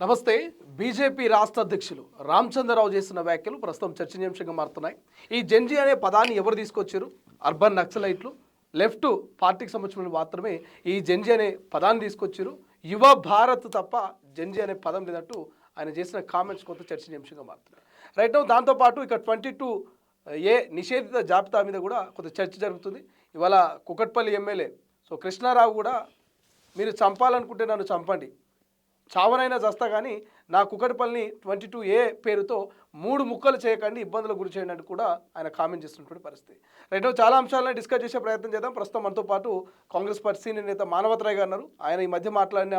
నమస్తే. బీజేపీ రాష్ట్ర అధ్యక్షులు రామచంద్రరావు చేసిన వ్యాఖ్యలు ప్రస్తుతం చర్చనీయాంశంగా మారుతున్నాయి. ఈ జెన్జీ అనే పదాన్ని ఎవరు తీసుకొచ్చారు? అర్బన్ నక్సలైట్లు, లెఫ్ట్ పార్టీకి సంబంధించిన మాత్రమే ఈ జెన్జీ అనే పదాన్ని తీసుకొచ్చారు. యువ భారత్ తప్ప జెన్జీ అనే పదం లేనట్టు ఆయన చేసిన కామెంట్స్ కొంత చర్చనీయాంశంగా మారుతున్నాయి. రైట్ నౌ దాంతోపాటు ఇక 22A నిషేధిత జాబితా మీద కూడా కొంత చర్చ జరుగుతుంది. ఇవాళ కుకట్పల్లి ఎమ్మెల్యే కృష్ణారావు కూడా మీరు చంపాలనుకుంటే నన్ను చంపండి, చావనైనా చస్తా కానీ నా కుకట్పల్లిని 22A పేరుతో 3 ముక్కలు చేయకండి, ఇబ్బందులకు గురి చేయండి అని కూడా ఆయన కామెంట్ చేస్తున్నటువంటి పరిస్థితి. రైట్ చాలా అంశాలను డిస్కస్ చేసే ప్రయత్నం చేద్దాం. ప్రస్తుతం మనతో పాటు కాంగ్రెస్ పార్టీ సీనియర్ నేత మానవతరాయ్ గారు ఉన్నారు. ఆయన ఈ మధ్య మాట్లాడిన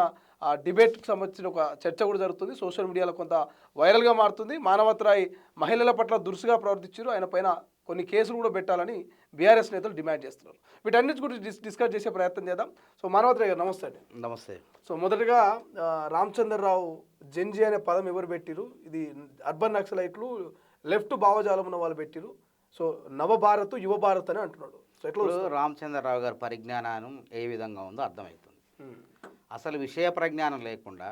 డిబేట్కి సంబంధించిన ఒక చర్చ కూడా జరుగుతుంది, సోషల్ మీడియాలో కొంత వైరల్గా మారుతుంది. మానవతరాయ్ మహిళల పట్ల దురుసుగా ప్రవర్తించారు, ఆయన పైన కొన్ని కేసులు కూడా పెట్టాలని బీఆర్ఎస్ నేతలు డిమాండ్ చేస్తున్నారు. వీటన్నిటి గురించి డిస్కస్ చేసే ప్రయత్నం చేద్దాం. మానవతరాయ్ గారు నమస్తే అండి. నమస్తే. మొదటగా రామచంద్రరావు జెన్జీ అనే పదం ఎవరు పెట్టిరు? ఇది అర్బన్ నక్సలైట్లు, లెఫ్ట్ భావజాలం ఉన్న వాళ్ళు పెట్టిరు. నవభారత్ యువ భారత్ అని అంటున్నాడు. ఎట్లా రామచంద్రరావు గారి పరిజ్ఞానం ఏ విధంగా ఉందో అర్థమవుతుంది. అసలు విషయ పరిజ్ఞానం లేకుండా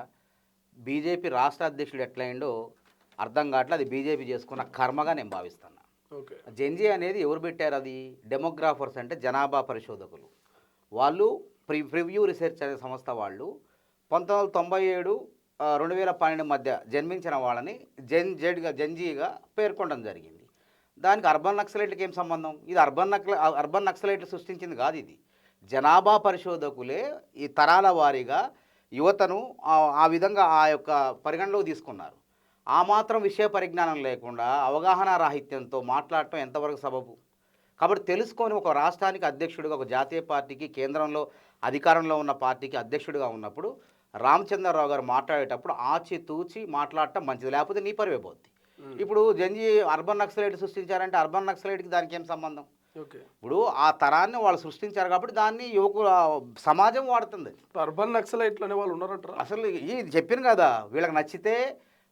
బీజేపీ రాష్ట్ర అధ్యక్షుడు ఎట్లయిండో అర్థం కావట్లే. అది బీజేపీ చేసుకున్న కర్మగా నేను భావిస్తున్నా. జెన్జీ అనేది ఎవరు పెట్టారు? అది డెమోగ్రాఫర్స్, అంటే జనాభా పరిశోధకులు. వాళ్ళు ప్రివ్యూ రీసెర్చ్ అనే సంస్థ వాళ్ళు 1997 2012 మధ్య జన్మించిన వాళ్ళని జెన్జీగా పేర్కొనడం జరిగింది. దానికి అర్బన్ నక్సలైట్లకి ఏం సంబంధం? ఇది అర్బన్ నక్సలైట్లు సృష్టించింది కాదు. ఇది జనాభా పరిశోధకులే ఈ తరాల వారీగా యువతను ఆ విధంగా ఆ యొక్క పరిగణలోకి తీసుకున్నారు. ఆ మాత్రం విషయ పరిజ్ఞానం లేకుండా అవగాహన రాహిత్యంతో మాట్లాడటం ఎంతవరకు సబబు? కాబట్టి తెలుసుకొని ఒక రాష్ట్రానికి అధ్యక్షుడిగా, ఒక జాతీయ పార్టీకి, కేంద్రంలో అధికారంలో ఉన్న పార్టీకి అధ్యక్షుడిగా ఉన్నప్పుడు రామచంద్రరావు గారు మాట్లాడేటప్పుడు ఆచితూచి మాట్లాడటం మంచిది, లేకపోతే నీ పరివే పోద్ది. ఇప్పుడు జెన్జీ అర్బన్ నక్సలైట్ సృష్టించారంటే అర్బన్ నక్సలైట్కి దానికి ఏం సంబంధం? ఇప్పుడు ఆ తరాన్ని వాళ్ళు సృష్టించారు కాబట్టి దాన్ని సమాజం వాడుతుంది. అర్బన్ నక్సలైట్లు అనే వాళ్ళు ఉన్నారంటారు. అసలు ఇది చెప్పిన కదా, వీళ్ళకి నచ్చితే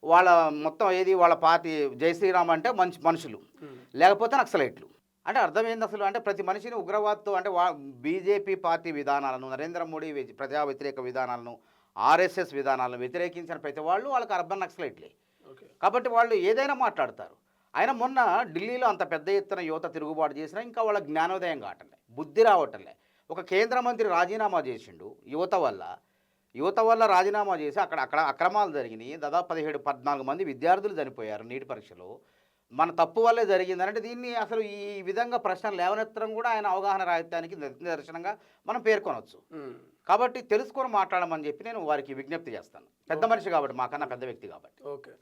వాళ్ళ మొత్తం ఏది వాళ్ళ పార్టీ జై శ్రీరామ్ అంటే మనుషులు, లేకపోతే నక్సలైట్లు. అంటే అర్థమైంది అసలు. అంటే ప్రతి మనిషిని ఉగ్రవాదతో, అంటే బీజేపీ పార్టీ విధానాలను, నరేంద్ర మోడీ ప్రజా వ్యతిరేక విధానాలను, ఆర్ఎస్ఎస్ విధానాలను వ్యతిరేకించిన ప్రతి వాళ్ళు వాళ్ళకి అర్బన్ నక్సలైట్లే. కాబట్టి వాళ్ళు ఏదైనా మాట్లాడతారు. ఆయన మొన్న ఢిల్లీలో అంత పెద్ద ఎత్తున యువత తిరుగుబాటు చేసినా ఇంకా వాళ్ళ జ్ఞానోదయం కావటంలే, బుద్ధి రావటంలే. ఒక కేంద్ర మంత్రి రాజీనామా చేసిండు యువత వల్ల రాజీనామా చేసి అక్కడ అక్రమాలు జరిగినాయి. దాదాపు 17-14 మంది విద్యార్థులు చనిపోయారు నీటి పరీక్షలో. మన తప్పు వల్లే జరిగిందంటే దీన్ని అసలు ఈ విధంగా ప్రశ్నలు లేవనెత్తడం కూడా ఆయన అవగాహన రాహిత్యానికి నిదర్శనంగా మనం పేర్కొనవచ్చు. కాబట్టి తెలుసుకొని మాట్లాడమని చెప్పి నేను వారికి విజ్ఞప్తి చేస్తాను. పెద్ద మనిషి కాబట్టి, మాకన్నా పెద్ద వ్యక్తి కాబట్టి. Okay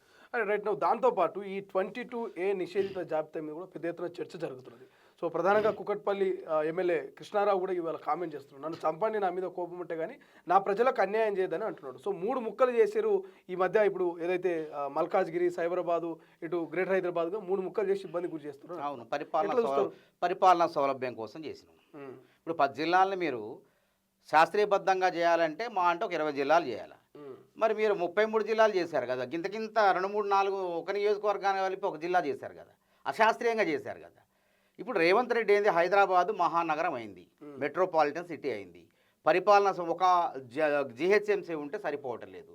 right. దాంతోపాటు ఈ 22A నిషేధిత జాబితా మీద కూడా పెద్ద ఎత్తున చర్చ జరుగుతున్నది. ప్రధానంగా కుకట్పల్లి ఎమ్మెల్యే కృష్ణారావు కూడా ఇవాళ కామెంట్ చేస్తున్నాడు. నన్ను చంపండి, నా మీద కోపం ఉంటే కానీ నా ప్రజలకు అన్యాయం చేయదని అంటున్నాడు. 3 ముక్కలు చేశారు ఈ మధ్య. ఇప్పుడు ఏదైతే మల్కాజ్గిరి, సైబరాబాదు, ఇటు గ్రేటర్ హైదరాబాద్గా 3 ముక్కలు చేసి ఇబ్బంది గురి చేస్తున్నారు. అవును, పరిపాలనా సౌలభ్యం కోసం చేసినాం. ఇప్పుడు 10 జిల్లాలను మీరు శాస్త్రీయబద్ధంగా చేయాలంటే మా అంటే ఒక 20 జిల్లాలు చేయాలి. మరి మీరు 33 జిల్లాలు చేశారు కదా, గింత 2, 3, 4 ఒక నియోజకవర్గాన్ని కలిపి ఒక జిల్లా చేశారు కదా, అశాస్త్రీయంగా చేశారు కదా. ఇప్పుడు రేవంత్ రెడ్డి ఏంది, హైదరాబాదు మహానగరం అయింది, మెట్రోపాలిటన్ సిటీ అయింది. పరిపాలన ఒక జిహెచ్ఎంసీ ఉంటే సరిపోవటం లేదు,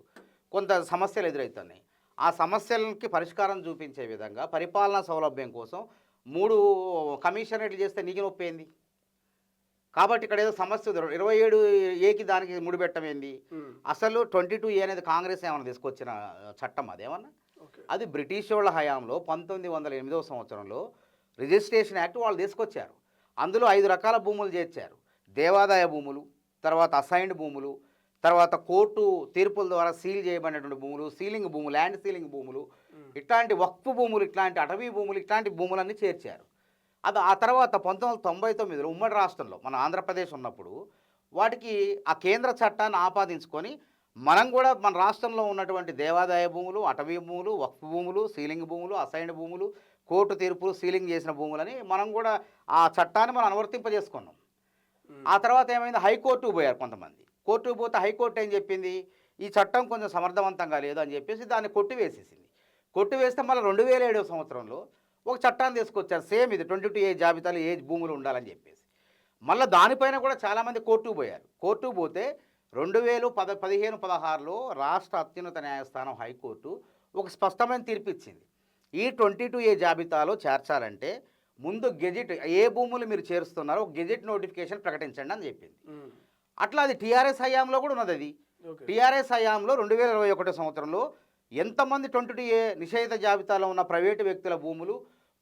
కొంత సమస్యలు ఎదురవుతున్నాయి. ఆ సమస్యలకి పరిష్కారం చూపించే విధంగా పరిపాలనా సౌలభ్యం కోసం 3 కమిషనరేట్లు చేస్తే నీకు నొప్పి ఏంది? కాబట్టి ఇక్కడ ఏదో సమస్య 27Aకి దానికి ముడిపెట్టమేంది? అసలు 22A అనేది కాంగ్రెస్ ఏమైనా తీసుకొచ్చిన చట్టం అదేమన్నా? అది బ్రిటిష్ వాళ్ళ హయాంలో 1908వ సంవత్సరంలో రిజిస్ట్రేషన్ యాక్ట్ వాళ్ళు తీసుకొచ్చారు. అందులో 5 రకాల భూములు చేర్చారు. దేవాదాయ భూములు, తర్వాత అసైన్డ్ భూములు, తర్వాత కోర్టు తీర్పుల ద్వారా సీల్ చేయబడినటువంటి భూములు, సీలింగ్ భూములు, ల్యాండ్ సీలింగ్ భూములు, ఇట్లాంటి వక్ఫ్ భూములు, ఇట్లాంటి అటవీ భూములు, ఇట్లాంటి భూములన్నీ చేర్చారు. ఆ తర్వాత 1999లో ఉమ్మడి రాష్ట్రంలో మన ఆంధ్రప్రదేశ్ ఉన్నప్పుడు వాటికి ఆ కేంద్ర చట్టాన్ని ఆపాదించుకొని మనం కూడా మన రాష్ట్రంలో ఉన్నటువంటి దేవాదాయ భూములు, అటవీ భూములు, వక్ఫ్ భూములు, సీలింగ్ భూములు, అసైన్డ్ భూములు, కోర్టు తీర్పులు సీలింగ్ చేసిన భూములని మనం కూడా ఆ చట్టాన్ని మనం అనువర్తింపజేసుకున్నాం. ఆ తర్వాత ఏమైంది, హైకోర్టుకు పోయారు కొంతమంది. కోర్టుకు పోతే హైకోర్టు ఏం చెప్పింది, ఈ చట్టం కొంచెం సమర్థవంతంగా లేదు అని చెప్పేసి దాన్ని కొట్టివేసేసింది. కొట్టివేస్తే మళ్ళీ 2007వ సంవత్సరంలో ఒక చట్టాన్ని తీసుకొచ్చారు, సేమ్ ఇది 22A జాబితాలో ఏ భూములు ఉండాలని చెప్పేసి. మళ్ళీ దానిపైన కూడా చాలామంది కోర్టుకు పోయారు. కోర్టుకు పోతే 2015-16లో రాష్ట్ర అత్యున్నత న్యాయస్థానం హైకోర్టు ఒక స్పష్టమైన తీర్పు ఇచ్చింది. ఈ 22A జాబితాలో చేర్చాలంటే ముందు గెజిట్ ఏ భూములు మీరు చేరుస్తున్నారో ఒక గెజిట్ నోటిఫికేషన్ ప్రకటించండి అని చెప్పింది. అట్లా అది టీఆర్ఎస్ హయాంలో కూడా ఉన్నది. అది టీఆర్ఎస్ హయాంలో 2021 సంవత్సరంలో ఎంతమంది 22A నిషేధ జాబితాలో ఉన్న ప్రైవేటు వ్యక్తుల భూములు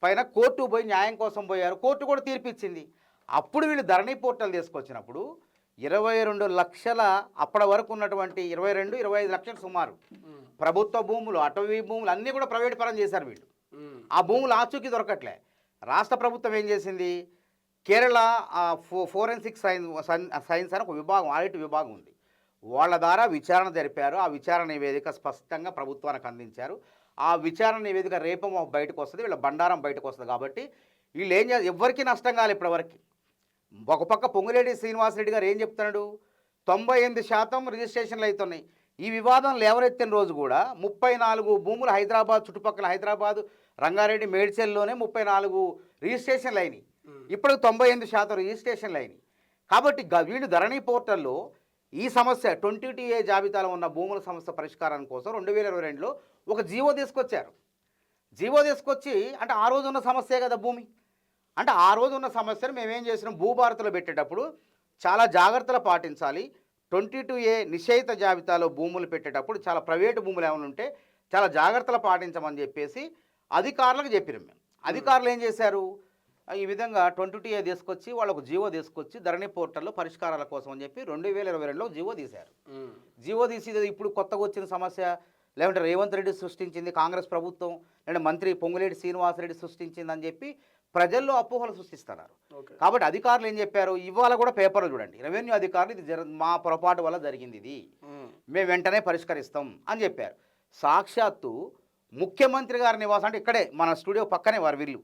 పైన కోర్టు పోయి న్యాయం కోసం పోయారు. కోర్టు కూడా తీర్పు ఇచ్చింది. అప్పుడు వీళ్ళు ధరణి పోర్టల్ తీసుకొచ్చినప్పుడు 22 లక్షల అప్పటి వరకు ఉన్నటువంటి 22-25 లక్షలు సుమారు ప్రభుత్వ భూములు, అటవీ భూములు అన్నీ కూడా ప్రైవేట్ పరం చేశారు వీళ్ళు. ఆ భూములు ఆచూకీ దొరకట్లే. రాష్ట్ర ప్రభుత్వం ఏం చేసింది, కేరళ ఫోరెన్సిక్ సైన్స్ అని ఒక విభాగం, ఆడిట్ విభాగం ఉంది. వాళ్ళ ద్వారా విచారణ జరిపారు. ఆ విచారణ నివేదిక స్పష్టంగా ప్రభుత్వానికి అందించారు. ఆ విచారణ నివేదిక రేపం బయటకు వస్తుంది, వీళ్ళ బండారం బయటకు వస్తుంది. కాబట్టి వీళ్ళు ఏం చేయాలి, ఎవరికి నష్టం కాదు ఇప్పటివరకు. ఒక పక్క పొంగులేటి శ్రీనివాసరెడ్డి గారు ఏం చెప్తున్నాడు, 98% రిజిస్ట్రేషన్లు అవుతున్నాయి. ఈ వివాదం లేవనెత్తిన రోజు కూడా 34 భూములు హైదరాబాద్ చుట్టుపక్కల, హైదరాబాద్ రంగారెడ్డి మేడ్చల్లోనే 34 రిజిస్ట్రేషన్లు అయినాయి. ఇప్పుడు 98% రిజిస్ట్రేషన్లు అయినాయి. కాబట్టి వీళ్ళు ధరణి పోర్టల్లో ఈ సమస్య 22A జాబితాలో ఉన్న భూముల సమస్య పరిష్కారం కోసం 2022లో ఒక జీవో తీసుకొచ్చారు. జీవో తీసుకొచ్చి, అంటే ఆ రోజు ఉన్న సమస్యే కదా భూమి, అంటే ఆ రోజు ఉన్న సమస్యను మేమేం చేసినాం, భూభారతిలో పెట్టేటప్పుడు చాలా జాగ్రత్తలు పాటించాలి. 22A నిషేధ జాబితాలో భూములు పెట్టేటప్పుడు చాలా ప్రైవేటు భూములు ఏమైనా ఉంటే చాలా జాగ్రత్తలు పాటించమని చెప్పేసి అధికారులకు చెప్పినాం మేము. అధికారులు ఏం చేశారు, ఈ విధంగా 22A తీసుకొచ్చి వాళ్ళకు జీవో తీసుకొచ్చి ధరణి పోర్టల్లో పరిష్కారాల కోసం అని చెప్పి 2022లో జీవో తీశారు. జీవో తీసి ఇప్పుడు కొత్తగా వచ్చిన సమస్య, లేదంటే రేవంత్ రెడ్డి సృష్టించింది, కాంగ్రెస్ ప్రభుత్వం లేదంటే మంత్రి పొంగులేటి శ్రీనివాసరెడ్డి సృష్టించింది అని చెప్పి ప్రజల్లో అపోహలు సృష్టిస్తున్నారు. కాబట్టి అధికారులు ఏం చెప్పారు, ఇవాళ కూడా పేపర్లు చూడండి, రెవెన్యూ అధికారులు ఇది మా పొరపాటు వల్ల జరిగింది, ఇది మేము వెంటనే పరిష్కరిస్తాం అని చెప్పారు. సాక్షాత్తు ముఖ్యమంత్రి గారి నివాసం, అంటే ఇక్కడే మన స్టూడియో పక్కనే వారు వీళ్ళు,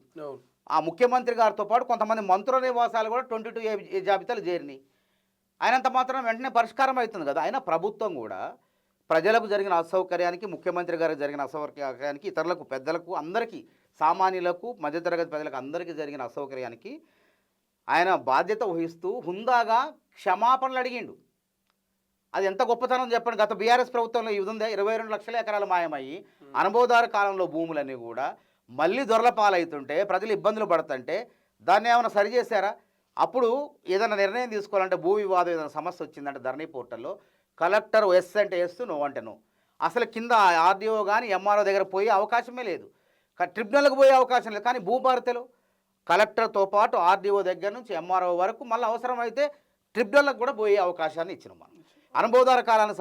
ఆ ముఖ్యమంత్రి గారితో పాటు కొంతమంది మంత్రుల నివాసాలు కూడా 22A జాబితాలు చేరినాయి. అయినంత మాత్రం వెంటనే పరిష్కారం అవుతుంది కదా. అయినా ప్రభుత్వం కూడా ప్రజలకు జరిగిన అసౌకర్యానికి, ముఖ్యమంత్రి గారికి జరిగిన అసౌకర్యానికి, ఇతరులకు, పెద్దలకు, అందరికీ, సామాన్యులకు, మధ్యతరగతి ప్రజలకు అందరికీ జరిగిన అసౌకర్యానికి ఆయన బాధ్యత వహిస్తూ హుందాగా క్షమాపణలు అడిగిండు. అది ఎంత గొప్పతనం చెప్పండి. గత బీఆర్ఎస్ ప్రభుత్వంలో ఇది ఉందా, 22 లక్షల ఎకరాలు మాయమయ్యి అనుభవదారు కాలంలో భూములన్నీ కూడా మళ్ళీ దొరల పాలవుతుంటే, ప్రజలు ఇబ్బందులు పడుతుంటే దాన్ని ఏమైనా సరిచేశారా? అప్పుడు ఏదైనా నిర్ణయం తీసుకోవాలంటే, భూ వివాదం ఏదైనా సమస్య వచ్చిందంటే ధరణి పోర్టల్లో కలెక్టర్ ఎస్ అంటే ఎస్, నో అంటే నో. అసలు కింద ఆర్డీఓ కానీ ఎంఆర్ఓ దగ్గర పోయే అవకాశమే లేదు, ట్రిబ్యునల్కి పోయే అవకాశం లేదు. కానీ భూభారతిలో కలెక్టర్తో పాటు ఆర్డీఓ దగ్గర నుంచి ఎంఆర్ఓ వరకు మళ్ళీ అవసరమైతే ట్రిబ్యునల్కి కూడా పోయే అవకాశాన్ని ఇచ్చినాం. మనం అనుభవదార కాలాన్ని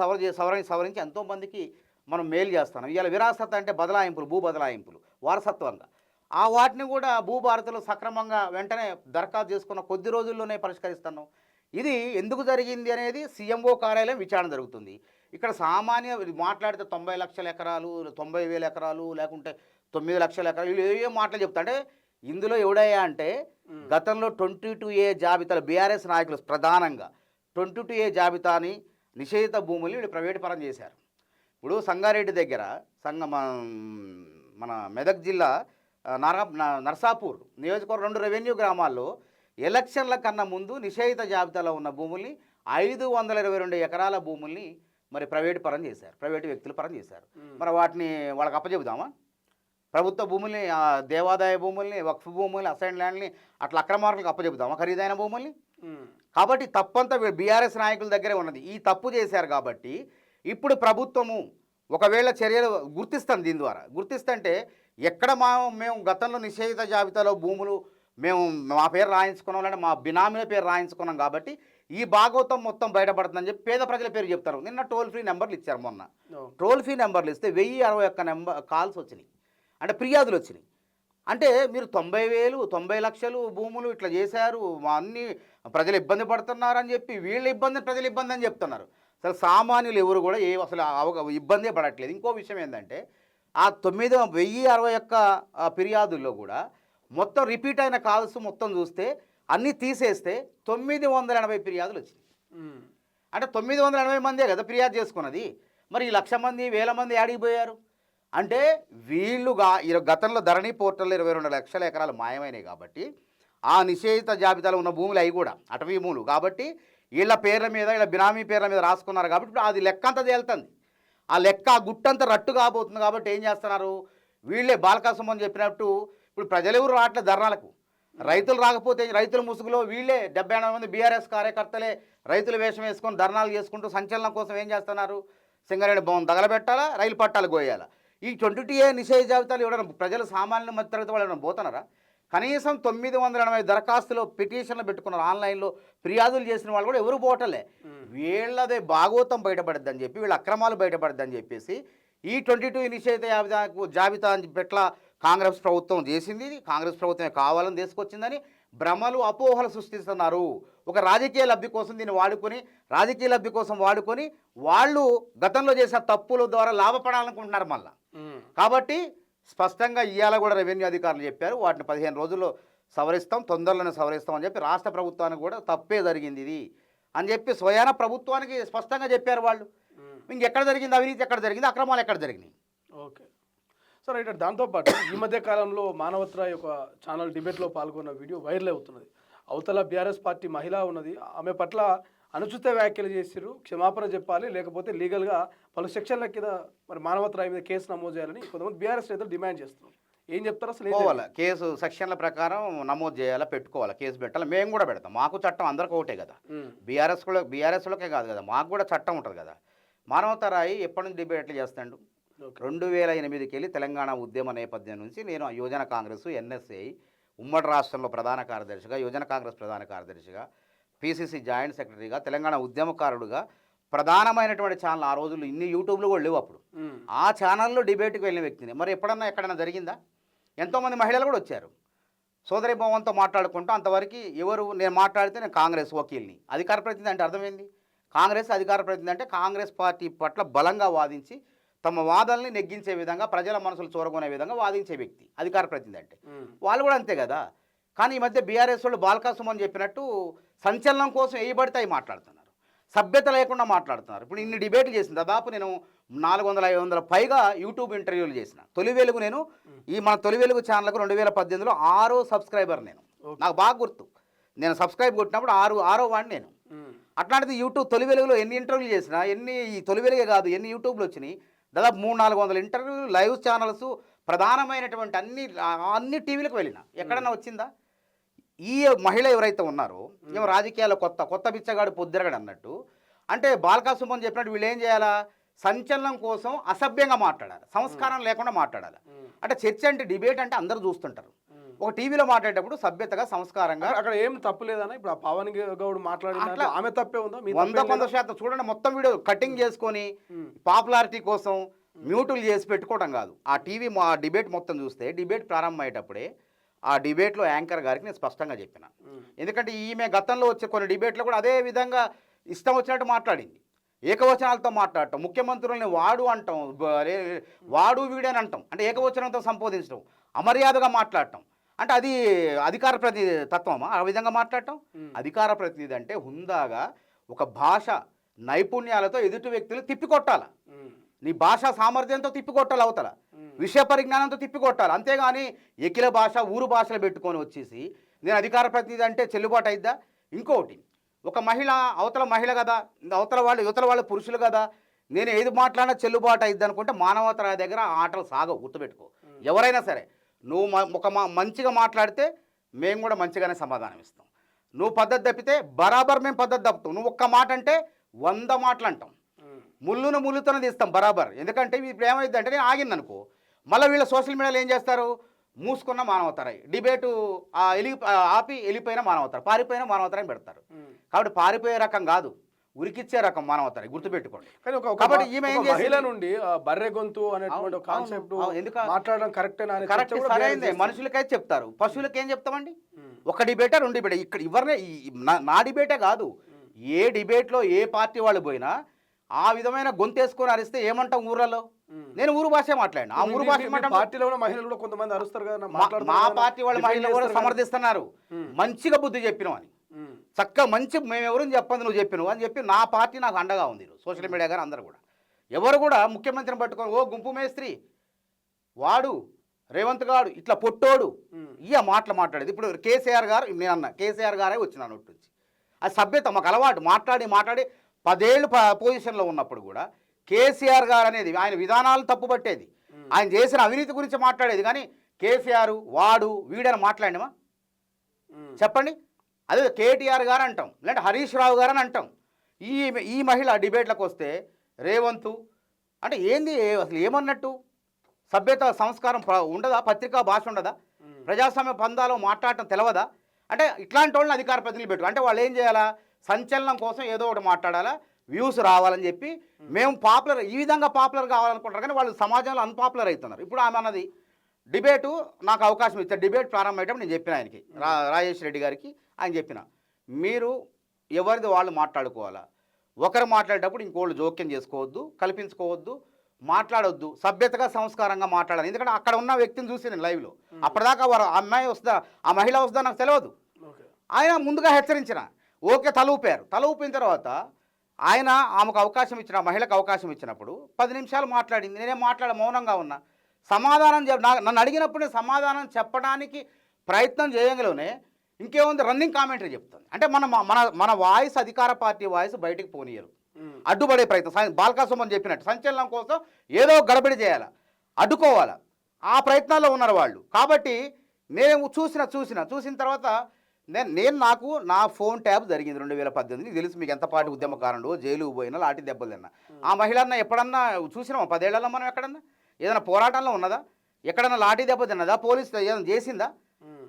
సవరించి ఎంతోమందికి మనం మేలు చేస్తున్నాం. ఇవాళ విరాసత్ అంటే బదలాయింపులు, భూ బదలాయింపులు వారసత్వంగా, ఆ వాటిని కూడా భూభారతిలో సక్రమంగా వెంటనే దరఖాస్తు చేసుకున్న కొద్ది రోజుల్లోనే పరిష్కరిస్తున్నాం. ఇది ఎందుకు జరిగింది అనేది సీఎంఓ కార్యాలయం విచారణ జరుగుతుంది. ఇక్కడ సామాన్య మాట్లాడితే 90 లక్షల ఎకరాలు, 90,000 ఎకరాలు, లేకుంటే 9 లక్షల ఎకరాలు, వీళ్ళు ఏ మాటలు చెప్తా అంటే ఇందులో ఎవడయ్యా అంటే గతంలో 22A జాబితాలు బీఆర్ఎస్ నాయకులు ప్రధానంగా 22A జాబితాని నిషేధిత భూముల్ని వీళ్ళు ప్రైవేటు పరం చేశారు. ఇప్పుడు సంగారెడ్డి దగ్గర మన మెదక్ జిల్లా నర్సాపూర్ నియోజకవర్గం 2 రెవెన్యూ గ్రామాల్లో ఎలక్షన్ల కన్నా ముందు నిషేధిత జాబితాలో ఉన్న భూముల్ని 522 ఎకరాల భూముల్ని మరి ప్రైవేటు పరం చేశారు, ప్రైవేటు వ్యక్తులు పరం చేశారు. మరి వాటిని వాళ్ళకి అప్పచెబుదామా? ప్రభుత్వ భూముల్ని, దేవాదాయ భూముల్ని, వక్ఫ్ భూముల్ని, అసైన్ ల్యాండ్ని అట్లా అక్రమార్కులకు అప్పచెబుదామా ఖరీదైన భూముల్ని? కాబట్టి తప్పంతా బీఆర్ఎస్ నాయకుల దగ్గరే ఉన్నది. ఈ తప్పు చేశారు కాబట్టి ఇప్పుడు ప్రభుత్వము ఒకవేళ చర్యలు గుర్తిస్తాం, దీని ద్వారా గుర్తిస్తుంటే ఎక్కడ మేము గతంలో నిషేధిత జాబితాలో భూములు మా పేరు రాయించుకున్నాం, అంటే మా బినామీల పేరు రాయించుకున్నాం కాబట్టి ఈ భాగవతం మొత్తం బయటపడుతుందని చెప్పి పేద ప్రజల పేరు చెప్తారు. నిన్న టోల్ ఫ్రీ నెంబర్లు ఇచ్చారు. మొన్న టోల్ ఫ్రీ నెంబర్లు ఇస్తే 1061 కాల్స్ వచ్చినాయి, అంటే ఫిర్యాదులు వచ్చినాయి. అంటే మీరు 90,000, 90 లక్షలు భూములు ఇట్లా చేశారు, అన్ని ప్రజలు ఇబ్బంది పడుతున్నారని చెప్పి వీళ్ళ ఇబ్బంది, ప్రజల ఇబ్బంది అని చెప్తున్నారు. అసలు సామాన్యులు ఎవరు కూడా అసలు ఇబ్బందే పడట్లేదు. ఇంకో విషయం ఏంటంటే ఆ 1061 ఫిర్యాదుల్లో కూడా మొత్తం రిపీట్ అయిన కాల్స్ మొత్తం చూస్తే అన్నీ తీసేస్తే 980 ఫిర్యాదులు వచ్చినాయి. అంటే 980 మందే కదా ఫిర్యాదు చేసుకున్నది. మరి ఈ 1,00,000 మంది, 1,000 మంది ఆడిపోయారు. అంటే వీళ్ళుగా గతంలో ధరణి పోర్టల్లో 22 లక్షల ఎకరాలు మాయమైనాయి కాబట్టి ఆ నిషేధిత జాబితాలో ఉన్న భూములు అవి కూడా అటవీ భూములు కాబట్టి వీళ్ళ పేర్ల మీద వీళ్ళ బినామీ పేర్ల మీద రాసుకున్నారు కాబట్టి ఇప్పుడు అది లెక్క అంతా తేలుతుంది. ఆ లెక్క ఆ గుట్టంతా రట్టు కాబోతుంది కాబట్టి ఏం చేస్తున్నారు వీళ్ళే బాలకాసుమని చెప్పినట్టు ఇప్పుడు ప్రజలు ఎవరు రావట్లేదు ధర్నాలకు. రైతులు రాకపోతే రైతుల ముసుగులో వీళ్ళే 70-80 మంది బీఆర్ఎస్ కార్యకర్తలే రైతుల వేషం వేసుకొని ధర్నాలు చేసుకుంటూ సంచలనం కోసం ఏం చేస్తున్నారు, సింగరేణి భవన్ తగలబెట్టాలా, రైలు పట్టాలు గోయాలా. ఈ 22A నిషేధ జాబితాలు ఎవరైనా ప్రజలు సామాన్య మధ్యతరగతి వాళ్ళు ఎవరైనా పోతున్నారా? కనీసం 980 దరఖాస్తులు పిటిషన్లు పెట్టుకున్నారు, ఆన్లైన్లో ఫిర్యాదులు చేసిన వాళ్ళు కూడా ఎవరు పోవటలే. వీళ్ళదే భాగోతం బయటపడద్దని చెప్పి వీళ్ళ అక్రమాలు బయటపడద్దని చెప్పేసి ఈ 22 నిషేధ జాబితా పెట్ల కాంగ్రెస్ ప్రభుత్వం చేసింది. కాంగ్రెస్ ప్రభుత్వమే కావాలని తీసుకొచ్చిందని భ్రమలు అపోహలు సృష్టిస్తున్నారు. ఒక రాజకీయ లబ్ధి కోసం దీన్ని వాడుకొని రాజకీయ లబ్ధి కోసం వాడుకొని వాళ్ళు గతంలో చేసిన తప్పుల ద్వారా లాభపడాలనుకుంటున్నారు మళ్ళా. కాబట్టి స్పష్టంగా ఇవాళ కూడా రెవెన్యూ అధికారులు చెప్పారు వాటిని 15 రోజుల్లో సవరిస్తాం, తొందరలోనే సవరిస్తాం అని చెప్పి రాష్ట్ర ప్రభుత్వానికి కూడా తప్పే జరిగింది ఇది అని చెప్పి స్వయాన ప్రభుత్వానికి స్పష్టంగా చెప్పారు వాళ్ళు. ఇంకెక్కడ జరిగింది అవినీతి, ఎక్కడ జరిగింది అక్రమాలు, ఎక్కడ జరిగినాయి. ఓకే సార్, అయితే దాంతోపాటు ఈ మధ్య కాలంలో మానవత్రాయ్ యొక్క ఛానల్ డిబేట్లో పాల్గొన్న వీడియో వైరల్ అవుతున్నది. అవతల బీఆర్ఎస్ పార్టీ మహిళ ఉన్నది, ఆమె పట్ల అనుచిత వ్యాఖ్యలు చేసిరు, క్షమాపణ చెప్పాలి, లేకపోతే లీగల్గా పలు సెక్షన్ల కింద మరి మానవత్రాయ్ మీద కేసు నమోదు చేయాలని కొంతమంది బీఆర్ఎస్ నేతలు డిమాండ్ చేస్తున్నారు. ఏం చెప్తారు అసలు? పోవాలా కేసు సెక్షన్ల ప్రకారం నమోదు చేయాలా, పెట్టుకోవాలా, కేసు పెట్టాలి. మేము కూడా పెడతాం, మాకు చట్టం అందరికీ ఒకటే కదా. బీఆర్ఎస్లోకే కాదు కదా, మాకు కూడా చట్టం ఉంటుంది కదా. మానవతారాయి ఎప్పటి నుంచి డిబేట్లు చేస్తాడు? 2008కి వెళ్ళి తెలంగాణ ఉద్యమ నేపథ్యం నుంచి నేను యువజన కాంగ్రెస్, ఎన్ఎస్ఐ ఉమ్మడి రాష్ట్రంలో ప్రధాన కార్యదర్శిగా, యువజన కాంగ్రెస్ ప్రధాన కార్యదర్శిగా, పిసిసి జాయింట్ సెక్రటరీగా, తెలంగాణ ఉద్యమకారుడుగా ప్రధానమైనటువంటి ఛానల్ ఆ రోజుల్లో ఇన్ని యూట్యూబ్లో కూడా లేవు అప్పుడు. ఆ ఛానల్లో డిబేట్కి వెళ్ళిన వ్యక్తిని మరి ఎప్పుడన్నా ఎక్కడైనా జరిగిందా? ఎంతోమంది మహిళలు కూడా వచ్చారు సోదరి భవంతో మాట్లాడుకుంటూ. అంతవరకు ఎవరు నేను మాట్లాడితే నేను కాంగ్రెస్ వకీల్ని, అధికార ప్రతినిధి అంటే అర్థమైంది. కాంగ్రెస్ అధికార ప్రతినిధి అంటే కాంగ్రెస్ పార్టీ పట్ల బలంగా వాదించి తమ వాదనల్ని నెగ్గించే విధంగా, ప్రజల మనసులు చూరగొనే విధంగా వాదించే వ్యక్తి అధికార ప్రతినిధి అంటే. వాళ్ళు కూడా అంతే కదా. కానీ ఈ మధ్య బీఆర్ఎస్ వాళ్ళు బాలకాసుమని చెప్పినట్టు సంచలనం కోసం వేయబడితే మాట్లాడుతున్నారు, సభ్యత లేకుండా మాట్లాడుతున్నారు. ఇప్పుడు ఇన్ని డిబేట్లు చేసిన దాదాపు నేను 400-500 పైగా యూట్యూబ్ ఇంటర్వ్యూలు చేసిన. తొలి వెలుగు నేను మన తొలి వెలుగు ఛానల్కు 2018లో 6వ సబ్స్క్రైబర్ నేను. నాకు బాగా గుర్తు, నేను సబ్స్క్రైబ్ కొట్టినప్పుడు 6వ వాడిని నేను. అట్లాంటిది యూట్యూబ్ తొలి వెలుగులో ఎన్ని ఇంటర్వ్యూలు చేసినా, ఈ తొలి వెలుగే కాదు ఎన్ని యూట్యూబ్లు వచ్చినాయి, దాదాపు 300-400 ఇంటర్వ్యూలు, లైవ్ ఛానల్స్, ప్రధానమైనటువంటి అన్ని టీవీలకు వెళ్ళిన. ఎక్కడన్నా వచ్చిందా? ఈ మహిళ ఎవరైతే ఉన్నారో ఏమో రాజకీయాల్లో కొత్త బిచ్చగాడు పొద్దురగాడు అన్నట్టు, అంటే బాలకాసుమని చెప్పినట్టు వీళ్ళు ఏం చేయాలా, సంచలనం కోసం అసభ్యంగా మాట్లాడాలి, సంస్కారం లేకుండా మాట్లాడాలి. అంటే చర్చ అంటే డిబేట్ అంటే అందరూ చూస్తుంటారు. ఒక టీవీలో మాట్లాడేటప్పుడు సభ్యతగా, సంస్కారంగా. అక్కడ ఏం తప్పు లేదన్నా ఇప్పుడు పవన్ గౌడ్ మాట్లాడిన ఆమె తప్పే ఉందా? 100% చూడండి, మొత్తం వీడియో కటింగ్ చేసుకొని పాపులారిటీ కోసం మ్యూటులు చేసి పెట్టుకోవడం కాదు. ఆ టీవీ డిబేట్ మొత్తం చూస్తే డిబేట్ ప్రారంభమయ్యేటప్పుడే ఆ డిబేట్లో యాంకర్ గారికి నేను స్పష్టంగా చెప్పిన. ఎందుకంటే ఈమె గతంలో వచ్చే కొన్ని డిబేట్లో కూడా అదే విధంగా ఇష్టం వచ్చినట్టు మాట్లాడింది, ఏకవచనాలతో మాట్లాడటం, ముఖ్యమంత్రుల్ని వాడు అంటాం, వాడు వీడని అంటాం, అంటే ఏకవచనంతో సంబోధించడం, అమర్యాదగా మాట్లాడటం. అంటే అది అధికార ప్రతినిధి తత్వమా ఆ విధంగా మాట్లాడటం? అధికార ప్రతినిధి అంటే హుందాగా ఒక భాష నైపుణ్యాలతో ఎదుటి వ్యక్తులు తిప్పికొట్టాల, నీ భాషా సామర్థ్యంతో తిప్పికొట్టాలి, అవతల విషయ పరిజ్ఞానంతో తిప్పికొట్టాలి. అంతేగాని ఎకిల భాష ఊరు భాషలు పెట్టుకొని వచ్చేసి నేను అధికార ప్రతినిధి అంటే చెల్లుబాటు అయిద్దా? ఇంకొకటి, ఒక మహిళ అవతల మహిళ కదా, యువతల వాళ్ళు పురుషులు కదా, నేను ఏది మాట్లాడినా చెల్లుబాటు అయిద్ది అనుకుంటే మానవతరాయ దగ్గర ఆటలు సాగవు, గుర్తుపెట్టుకో. ఎవరైనా సరే నువ్వు మంచిగా మాట్లాడితే మేము కూడా మంచిగానే సమాధానం ఇస్తాం. నువ్వు పద్ధతి తప్పితే బరాబర్ మేము పద్ధతి తప్పుతాం. నువ్వు ఒక్క మాట అంటే 100 మాటలు అంటాం, ముళ్ళుతోనే తీస్తాం బరాబర్. ఎందుకంటే ఇప్పుడు ఏమైంది అంటే నేను ఆగింది అనుకో, మళ్ళీ వీళ్ళ సోషల్ మీడియాలో ఏం చేస్తారు, మూసుకున్న మానవతరాయి డిబేటు ఆపి వెళ్ళిపోయిన మానవతరాయి, పారిపోయిన మానవతరాయి పెడతారు. కాబట్టి పారిపోయే రకం కాదు, ఉరికిచ్చే రకం మానవతరాయి, గుర్తుపెట్టుకోండి. కాబట్టి ఈమె మహిళ నుండి బర్రె గొంతు అనేటువంటి కాన్సెప్ట్ ఎందుకు మాట్లాడడం కరెక్ట్ సరైందే. మనుషులకైతే చెప్తారు, పశువులకి ఏం చెప్తామండి? ఒక డిబేటా 2 డిబేట్ ఇక్కడ ఎవరినే నా డిబేటే కాదు, ఏ డిబేట్లో ఏ పార్టీ వాళ్ళు పోయినా ఆ విధమైన గొంతేసుకొని అరిస్తే ఏమంటాం ఊర్లలో? నేను ఊరు భాషే మాట్లాడినా. ఆ ఊరు భాష పార్టీలో మహిళలు కూడా కొంతమంది అరుస్తారు కదా, మా పార్టీ వాళ్ళ మహిళలు కూడా సమర్థిస్తున్నారు. మంచిగా బుద్ధి చెప్పినావు అని, చక్కగా మంచి మేము ఎవరిని చెప్పండి నువ్వు చెప్పినావు అని చెప్పి నా పార్టీ నాకు అండగా ఉంది. సోషల్ మీడియా గారు అందరూ కూడా ఎవరు కూడా ముఖ్యమంత్రిని పట్టుకొని ఓ గుంపు మేస్త్రి వాడు రేవంత్ గారు ఇట్లా పొట్టోడు మాటలు మాట్లాడేది. ఇప్పుడు కేసీఆర్ గారు, నేను అన్న కేసీఆర్ గారే వచ్చిన నోటి నుంచి అది సభ్యత, మాకు అలవాటు. మాట్లాడి 10 ఏళ్ళు పొజిషన్లో ఉన్నప్పుడు కూడా కేసీఆర్ గారు అనేది ఆయన విధానాలను తప్పుపట్టేది, ఆయన చేసిన అవినీతి గురించి మాట్లాడేది. కానీ కేసీఆర్ వాడు వీడని మాట్లాడినమా చెప్పండి? అదే కేటీఆర్ గారు అంటాం, లేదంటే హరీష్ రావు గారు అని అంటాం. ఈ మహిళ డిబేట్లకు వస్తే రేవంత్ అంటే ఏంది, అసలు ఏమన్నట్టు? సభ్యత సంస్కారం ఉండదా? పత్రికా భాష ఉండదా? ప్రజాస్వామ్య పందాలో మాట్లాడటం తెలవదా? అంటే ఇట్లాంటి వాళ్ళని అధికార ప్రతినిధులు పెట్టు అంటే వాళ్ళు ఏం చేయాలా? సంచలనం కోసం ఏదో ఒకటి మాట్లాడాలా, వ్యూస్ రావాలని చెప్పి మేము పాపులర్, ఈ విధంగా పాపులర్ కావాలనుకుంటారు. కానీ వాళ్ళు సమాజంలో అన్పాపులర్ అవుతున్నారు. ఇప్పుడు ఆమె అన్నది డిబేటు నాకు అవకాశం ఇచ్చారు, డిబేట్ ప్రారంభమయ్యేటప్పుడు నేను చెప్పిన ఆయనకి, రాజేష్ రెడ్డి గారికి ఆయన చెప్పిన, మీరు ఎవరిది వాళ్ళు మాట్లాడుకోవాలా, ఒకరు మాట్లాడేటప్పుడు ఇంకోళ్ళు జోక్యం చేసుకోవద్దు, కల్పించుకోవద్దు, మాట్లాడొద్దు, సభ్యతగా సంస్కారంగా మాట్లాడాలి. ఎందుకంటే అక్కడ ఉన్న వ్యక్తిని చూసి నేను లైవ్లో, అప్పటిదాకా వారు ఆ అమ్మాయి వస్తుందా ఆ మహిళ వస్తుందా నాకు తెలియదు. ఆయన ముందుగా హెచ్చరించిన, ఓకే తల ఊపారు. తల ఊపిన తర్వాత ఆయన ఆమెకు అవకాశం ఇచ్చిన, ఆ మహిళకు అవకాశం ఇచ్చినప్పుడు 10 నిమిషాలు మాట్లాడింది. నేనేం మౌనంగా ఉన్నా. సమాధానం నన్ను అడిగినప్పుడు నేను సమాధానం చెప్పడానికి ప్రయత్నం చేయగలనే ఇంకేముంది, రన్నింగ్ కామెంటరీ చెప్తుంది. అంటే మన వాయిస్, అధికార పార్టీ వాయిస్ బయటికి పోనీయరు, అడ్డుపడే ప్రయత్నం. బాల్కాసుమని చెప్పినట్టు సంచలనం కోసం ఏదో గడబడి చేయాలి, అడ్డుకోవాలి, ఆ ప్రయత్నాల్లో ఉన్నారు వాళ్ళు. కాబట్టి నేను చూసిన తర్వాత నాకు నా ఫోన్ ట్యాప్ జరిగింది 2018. తెలుసు మీకు, ఎంత పాటు ఉద్యమకారుడు, జైలుకు పోయినా, లాఠీ దెబ్బలు తిన్నా. ఆ మహిళన్న ఎప్పుడన్నా చూసినామా? 10 ఏళ్లలో మనం ఎక్కడన్నా ఏదైనా పోరాటంలో ఉన్నదా? ఎక్కడన్నా లాఠీ దెబ్బ తిన్నదా? పోలీసు ఏదైనా చేసిందా?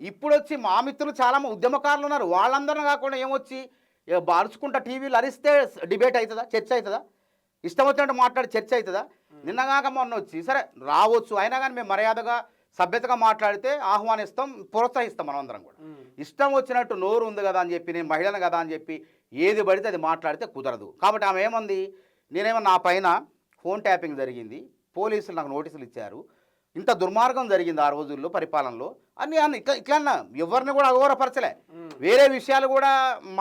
ఇప్పుడు వచ్చి మా మిత్రులు చాలా ఉద్యమకారులు ఉన్నారు, వాళ్ళందరినీ కాకుండా ఏమొచ్చి అరుచుకుంటా టీవీలు అరిస్తే డిబేట్ అవుతుందా? చర్చ అవుతుందా? ఇష్టం వచ్చినట్టు మాట్లాడి చర్చ అవుతుందా? నిన్నగాక మొన్న వచ్చి సరే రావచ్చు, అయినా కానీ మేము మర్యాదగా సభ్యతగా మాట్లాడితే ఆహ్వానిస్తాం, ప్రోత్సహిస్తాం. మనం అందరం కూడా ఇష్టం వచ్చినట్టు నోరు ఉంది కదా అని చెప్పి, నేను మహిళను కదా అని చెప్పి ఏది పడితే అది మాట్లాడితే కుదరదు. కాబట్టి ఆమె ఏమంది, నేనేమో నా పైన ఫోన్ ట్యాపింగ్ జరిగింది, పోలీసులు నాకు నోటీసులు ఇచ్చారు, ఇంత దుర్మార్గం జరిగింది ఆ రోజుల్లో పరిపాలనలో అని ఇట్లా అన్నా. ఎవరిని కూడా అఘోరపరచలే, వేరే విషయాలు కూడా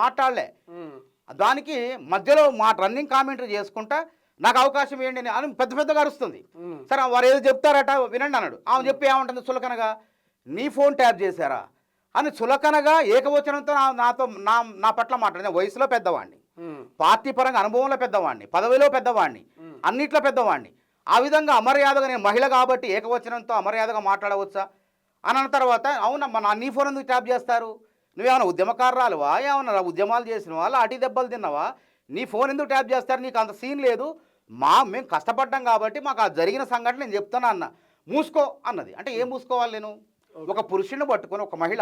మాట్లాడలే. దానికి మధ్యలో రన్నింగ్ కామెంటరీ చేసుకుంటా నాకు అవకాశం ఏంటి అని పెద్దగా అరుస్తుంది. సరే వారు ఏదో చెప్తారట వినండి అన్నాడు. ఆమె చెప్పి ఏమంటుంది చులకనగా, నీ ఫోన్ ట్యాప్ చేశారా అని చులకనగా ఏకవచనంతో నా పట్ల మాట్లాడింది. వయసులో పెద్దవాడిని, పార్టీ పరంగా అనుభవంలో పెద్దవాడిని, పదవిలో పెద్దవాడిని, అన్నిట్లో పెద్దవాడిని. ఆ విధంగా అమర్యాదగా, నేను మహిళ కాబట్టి ఏకవచనంతో అమర్యాదగా మాట్లాడవచ్చా అని అన్న తర్వాత, అవునమ్మా నీ ఫోన్ ఎందుకు ట్యాప్ చేస్తారు? నువ్వేమన్నా ఉద్యమకారురాలువా? ఏమన్నా ఉద్యమాలు చేసినవా? లాఠీ దెబ్బలు తిన్నావా? నీ ఫోన్ ఎందుకు ట్యాప్ చేస్తారు? నీకు అంత సీన్ లేదు, మేము కష్టపడ్డాం కాబట్టి మాకు ఆ జరిగిన సంఘటన నేను చెప్తాను అన్న. మూసుకో అన్నది. అంటే ఏం మూసుకోవాలి? నేను ఒక పురుషుని పట్టుకొని ఒక మహిళ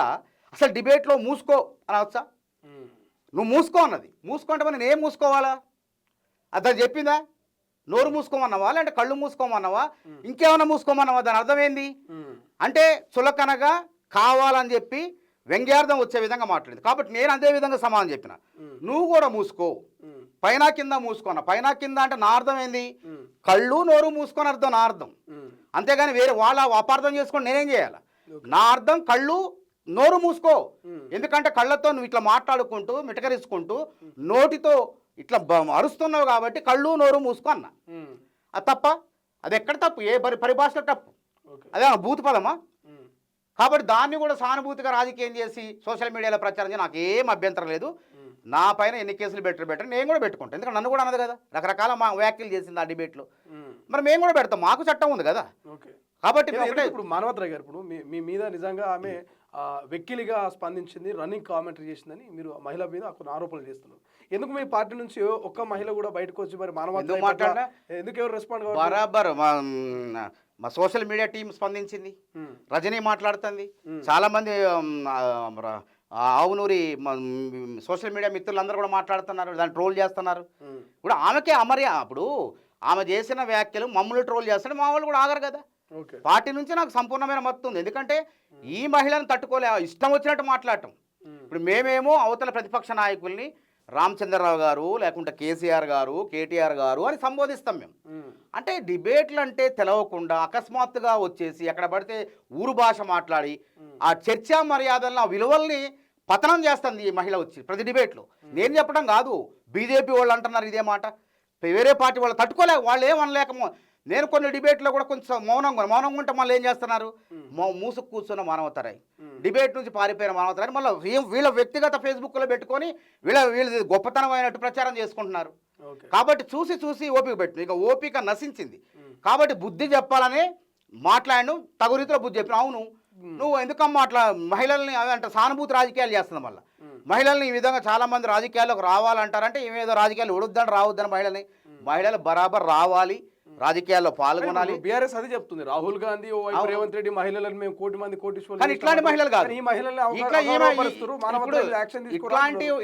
అసలు డిబేట్లో మూసుకో అనవచ్చా? నువ్వు మూసుకో అన్నది. మూసుకుంటే మరి నేను ఏం మూసుకోవాలా? అతను చెప్పిందా? నోరు మూసుకోమన్నావా, లేదంటే కళ్ళు మూసుకోమన్నావా, ఇంకేమన్నా మూసుకోమన్నావా? దాని అర్థం ఏంది అంటే చులకనగా కావాలని చెప్పి వ్యంగ్యార్థం వచ్చే విధంగా మాట్లాడింది. కాబట్టి నేను అదే విధంగా సమాధానం చెప్పిన, నువ్వు కూడా మూసుకో, పైన కింద మూసుకున్నా. పైన కింద అంటే నా అర్థం ఏంది? కళ్ళు నోరు మూసుకొని అర్థం నా అర్థం. అంతేగాని వేరే వాళ్ళ అపార్థం చేసుకొని నేనేం చేయాలి? నా అర్థం కళ్ళు నోరు మూసుకో. ఎందుకంటే కళ్ళతో నువ్వు ఇట్లా మాట్లాడుకుంటూ మిటకరించుకుంటూ నోటితో ఇట్లా అరుస్తున్నావు కాబట్టి కళ్ళు నోరు మూసుకో అన్న. అది తప్ప? అది ఎక్కడ తప్పు? ఏ పరిభాషలో తప్పు? అదే భూత పదమా? కాబట్టి దాన్ని కూడా సానుభూతిగా రాజకీయం చేసి సోషల్ మీడియాలో ప్రచారం చేసి నాకు ఏం అభ్యంతరం లేదు. నా పైన ఎన్ని కేసులు బెటర్ నేను కూడా పెట్టుకుంటాను. ఎందుకంటే నన్ను కూడా అన్నది కదా, రకరకాల వ్యాఖ్యలు చేసింది ఆ డిబేట్లో. మరి మేము కూడా పెడతాం, మాకు చట్టం ఉంది కదా. కాబట్టి ఇప్పుడు మానవతరాయ్ గారు, ఇప్పుడు మీ మీద నిజంగా ఆమె వెక్కిలిగా స్పందించింది, రన్నింగ్ కామెంటరీ చేసిందని మీరు మహిళ మీద కొన్ని ఆరోపణలు చేస్తున్నారు. ఎందుకు మీ పార్టీ నుంచి ఒక్క మహిళ కూడా బయటకు వచ్చి మరి మానవతరాయ్ మాట్లాడినా ఎందుకు ఎవరు రెస్పాండ్ కావాలి? బరాబర్ మా సోషల్ మీడియా టీం స్పందించింది, రజనీ మాట్లాడుతుంది, చాలా మంది ఆవునూరి సోషల్ మీడియా మిత్రులందరూ కూడా మాట్లాడుతున్నారు, దాన్ని ట్రోల్ చేస్తున్నారు. ఇప్పుడు ఆమెకే అప్పుడు ఆమె చేసిన వ్యాఖ్యలు మమ్మల్ని ట్రోల్ చేస్తుంటే మా వాళ్ళు కూడా ఆగరు కదా. పార్టీ నుంచి నాకు సంపూర్ణమైన మద్దతు ఉంది. ఎందుకంటే ఈ మహిళను తట్టుకోలే, ఇష్టం వచ్చినట్టు మాట్లాడటం. ఇప్పుడు మేమేమో అవతల ప్రతిపక్ష నాయకుల్ని రామచంద్రరావు గారు, లేకుంటే కేసీఆర్ గారు, కేటీఆర్ గారు అని సంబోధిస్తాం మేము. అంటే డిబేట్లు అంటే తెలవకుండా అకస్మాత్తుగా వచ్చేసి ఎక్కడ పడితే ఊరు భాష మాట్లాడి ఆ చర్చా మర్యాదలను, ఆ విలువల్ని పతనం చేస్తుంది ఈ మహిళ వచ్చి ప్రతి డిబేట్లో. నేను చెప్పడం కాదు, బీజేపీ వాళ్ళు అంటున్నారు ఇదే మాట, వేరే పార్టీ వాళ్ళు తట్టుకోలేక, వాళ్ళు ఏమనలేక నేను కొన్ని డిబేట్లో కూడా కొంచెం మౌనంగా ఉంటే మళ్ళీ ఏం చేస్తున్నారు, మూసుకు కూర్చున్న మానవతరాయి, డిబేట్ నుంచి పారిపోయిన మానవతరాయి మళ్ళీ వీళ్ళ వ్యక్తిగత ఫేస్బుక్లో పెట్టుకొని వీళ్ళ గొప్పతనం అయినట్టు ప్రచారం చేసుకుంటున్నారు. కాబట్టి చూసి ఓపిక పెట్టు, ఇక ఓపిక నశించింది. కాబట్టి బుద్ధి చెప్పాలని మాట్లాడను, తగు రీతిలో బుద్ధి చెప్పిన. అవును, నువ్వు ఎందుకమ్మా అట్లా మహిళల్ని అంటే సానుభూతి రాజకీయాలు చేస్తుంది. మళ్ళీ మహిళల్ని ఈ విధంగా చాలామంది రాజకీయాల్లోకి రావాలంటారంటే ఏమేదో రాజకీయాలు ఉడొద్దని రావద్దని మహిళలు బరాబర్ రావాలి, రాజకీయాల్లో పాల్గొనాలి. బీఆర్ఎస్ అది చెప్తుంది. రాహుల్ గాంధీ రేవంత్ రెడ్డి మహిళలను మేము కోటి మంది కానీ ఇట్లాంటి మహిళలు కాదు, ఈ మహిళల్ని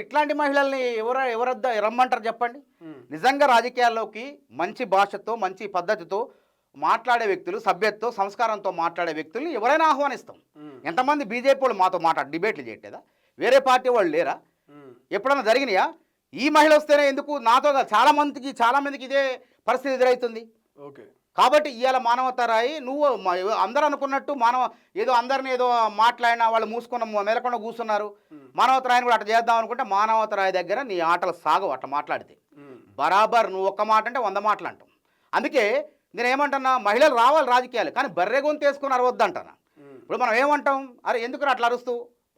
ఇట్లాంటి మహిళల్ని ఎవరొద్ద రమ్మంటారు చెప్పండి. నిజంగా రాజకీయాల్లోకి మంచి భాషతో మంచి పద్ధతితో మాట్లాడే వ్యక్తులు, సభ్యతతో సంస్కారంతో మాట్లాడే వ్యక్తుల్ని ఎవరైనా ఆహ్వానిస్తాం. ఎంతమంది బీజేపీ వాళ్ళు మాతో డిబేట్లు చేయట్లేదా? వేరే పార్టీ వాళ్ళు లేరా? ఎప్పుడన్నా జరిగినాయా? ఈ మహిళ వస్తేనే ఎందుకు నాతో చాలా మందికి ఇదే పరిస్థితి ఎదురవుతుంది. ఓకే, కాబట్టి ఇవాళ మానవతరాయి నువ్వు అందరూ అనుకున్నట్టు ఏదో అందరిని ఏదో మాట్లాడినా వాళ్ళు మూసుకున్న మెలకుండా కూర్చున్నారు. మానవతరాయిని కూడా అట్లా చేద్దాం అనుకుంటే మానవతరాయి దగ్గర నీ ఆటలు సాగవు. అట్లా మాట్లాడితే బరాబర్ నువ్వు ఒక్క మాట అంటే 100 మాటలు అంటాం. అందుకే నేను ఏమంటున్నా, మహిళలు రావాలి రాజకీయాలు, కానీ బర్రె గొంతు వేసుకుని అరవద్దు అంటున్నా. ఇప్పుడు మనం ఏమంటాం, అరే ఎందుకు అట్లా అరుస్తూ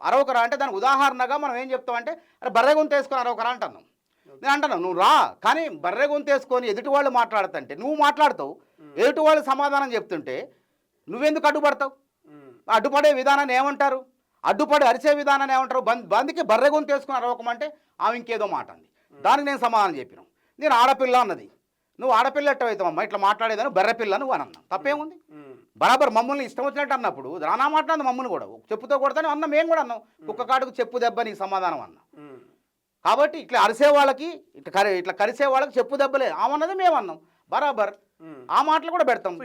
అరవకరా అంటే దానికి ఉదాహరణగా మనం ఏం చెప్తామంటే, అరే బర్రె గొంతు వేసుకొని అరవకరా అంటున్నాం. నేను అంటున్నాను నువ్వు రా, కానీ బర్రె గొంతు వేసుకొని ఎదుటి వాళ్ళు మాట్లాడుతుంటే నువ్వు మాట్లాడతావు, ఎదుటి వాళ్ళు సమాధానం చెప్తుంటే నువ్వెందుకు అడ్డుపడతావు? అడ్డుపడే విధానాన్ని ఏమంటారు? అడ్డుపడి అరిచే విధానాన్ని ఏమంటారు? బందికి బర్రె గొంతు వేసుకొని అరవకమంటే ఆమె ఇంకేదో మాట అంది. దానికి నేను సమాధానం చెప్పినాం. నేను ఆడపిల్ల అన్నది, నువ్వు ఆడపిల్ల ఎట్టవుతావమ్మా ఇట్లా మాట్లాడేదని బర్రెపిల్ల నువ్వు అని అన్నా. తప్పేముంది? బరాబర్ మమ్మల్ని ఇష్టం వచ్చినట్టు అన్నప్పుడు రానా మాట్లాడింది మమ్మల్ని కూడా చెప్పుతో కొడతానే అన్న. మేము కూడా అన్నాం కుక్క కాడుకు చెప్పు దెబ్బ నీకు సమాధానం అన్నా. కాబట్టి ఇట్లా అరిసే వాళ్ళకి ఇట్లా కరిసే వాళ్ళకి చెప్పు దెబ్బలే ఆమన్నది మేము అన్నాం. బరాబర్ ఆ మాటలు కూడా పెడతాం.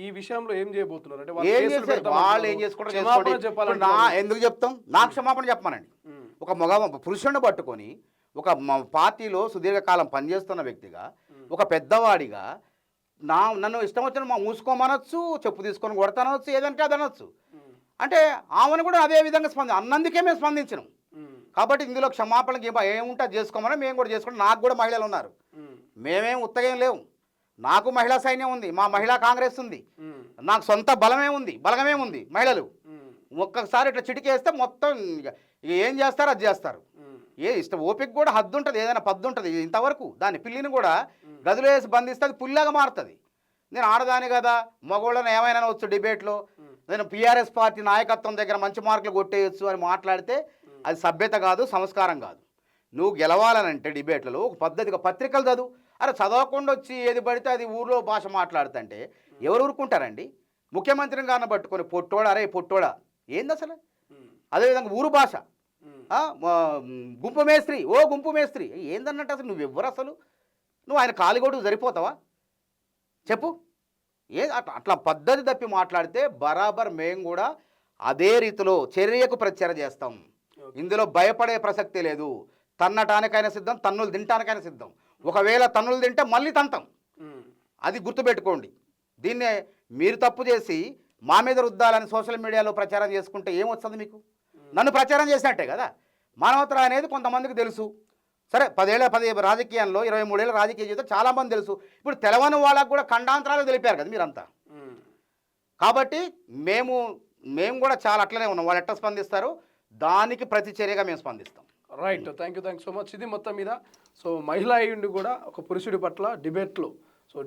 ఈ విషయంలో ఏం చేయబోతున్నారు అంటే వాళ్ళు ఏం చేసుకుంటారు ఎందుకు చెప్తాం? నాకు క్షమాపణ చెప్పమానండి. ఒక పురుషుడిని పట్టుకొని ఒక పార్టీలో సుదీర్ఘకాలం పనిచేస్తున్న వ్యక్తిగా, ఒక పెద్దవాడిగా నన్ను ఇష్టం వచ్చిన మూసుకోమనొచ్చు, చెప్పు తీసుకొని కొడతానవచ్చు, ఏదంటే అది అనొచ్చు. అంటే ఆమెను కూడా అదే విధంగా అన్నందుకే మేము స్పందించినాం. కాబట్టి ఇందులో క్షమాపణకి ఏముంటే అది చేసుకోమని మేము కూడా చేసుకుంటాం. నాకు కూడా మహిళలు ఉన్నారు, మేమేం ఉత్తగేం లేవు. నాకు మహిళా సైన్యం ఉంది, మా మహిళా కాంగ్రెస్ ఉంది, నాకు సొంత బలమే ఉంది. మహిళలు ఒక్కసారి ఇట్లా చిటికేస్తే మొత్తం ఏం చేస్తారో అది చేస్తారు. ఇష్టం ఓపిక కూడా హద్దు ఉంటుంది, ఏదైనా పద్దు ఉంటుంది. ఇంతవరకు దాని పిల్లిని కూడా గదిలో వేసి బంధిస్తే అది పుల్లాగా మారుతుంది. నేను ఆడదాని కదా, మగోళ్ళని ఏమైనా వచ్చు డిబేట్లో, నేను పిఆర్ఎస్ పార్టీ నాయకత్వం దగ్గర మంచి మార్కులు కొట్టేయచ్చు అని మాట్లాడితే అది సభ్యత కాదు, సంస్కారం కాదు. నువ్వు గెలవాలనంటే డిబేట్లలో ఒక పద్ధతిగా పత్రికలు చదువు. అరే చదవకుండా వచ్చి ఏది పడితే అది ఊర్లో భాష మాట్లాడుతుంటే ఎవరు ఊరుకుంటారండి? ముఖ్యమంత్రిని గారిని పట్టుకొని పొట్టోడా, అరే పొట్టోడా ఏంది అసలు? అదేవిధంగా ఊరు భాష, గుంపు మేస్త్రి ఏందన్నట్టు అసలు నువ్వెవ్వరు? అసలు నువ్వు ఆయన కాలిగోడు సరిపోతావా చెప్పు? అట్లా పద్ధతి తప్పి మాట్లాడితే బరాబర్ మేము కూడా అదే రీతిలో చర్యకు ప్రచారం చేస్తాం. ఇందులో భయపడే ప్రసక్తి లేదు. తన్నటానికైనా సిద్ధం, తన్నులు తినటానికైనా సిద్ధం. ఒకవేళ తన్నులు తింటే మళ్ళీ తంతాం, అది గుర్తుపెట్టుకోండి. దీన్నే మీరు తప్పు చేసి మా మీద రుద్దాలని సోషల్ మీడియాలో ప్రచారం చేసుకుంటే ఏమొస్తుంది మీకు? నన్ను ప్రచారం చేసినట్టే కదా. మానవతరా అనేది కొంతమందికి తెలుసు. సరే 10 రాజకీయాల్లో 23 ఏళ్ళ రాజకీయ జీవితం చాలామంది తెలుసు. ఇప్పుడు తెలవని వాళ్ళకు కూడా ఖండాంతరాలు తెలిపారు కదా మీరంతా. కాబట్టి మేము కూడా చాలా అట్లనే ఉన్నాం. వాళ్ళు ఎట్లా స్పందిస్తారు దానికి ప్రతి చర్యగా మేము స్పందిస్తాం. Right, thank you so much. ఇది మొత్తం మీద మహిళ అయ్యుండి కూడా ఒక పురుషుడి పట్ల డిబేట్లో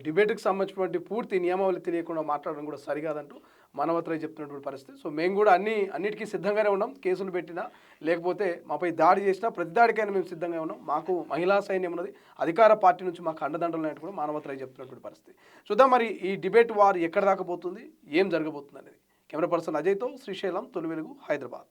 డిబేట్కి సంబంధించినటువంటి పూర్తి నియమావళి తెలియకుండా మాట్లాడడం కూడా సరికాదంటూ మానవతరాయ్ చెప్తున్నటువంటి పరిస్థితి. మేము కూడా అన్నిటికీ సిద్ధంగానే ఉన్నాం. కేసులు పెట్టినా లేకపోతే మాపై దాడి చేసినా ప్రతి దాడికైనా మేము సిద్ధంగా ఉన్నాం. మాకు మహిళా సైన్యం ఉన్నది, అధికార పార్టీ నుంచి మాకు అండదండలు అనేవి కూడా మానవతరాయ్ చెప్తున్నటువంటి పరిస్థితి. చూద్దాం మరి ఈ డిబేట్ వారు ఎక్కడ దాకపోతుంది, ఏం జరగబోతుంది అనేది. కెమెరా పర్సన్ అజయ్తో శ్రీశైలం, తొలి వెలుగు, హైదరాబాద్.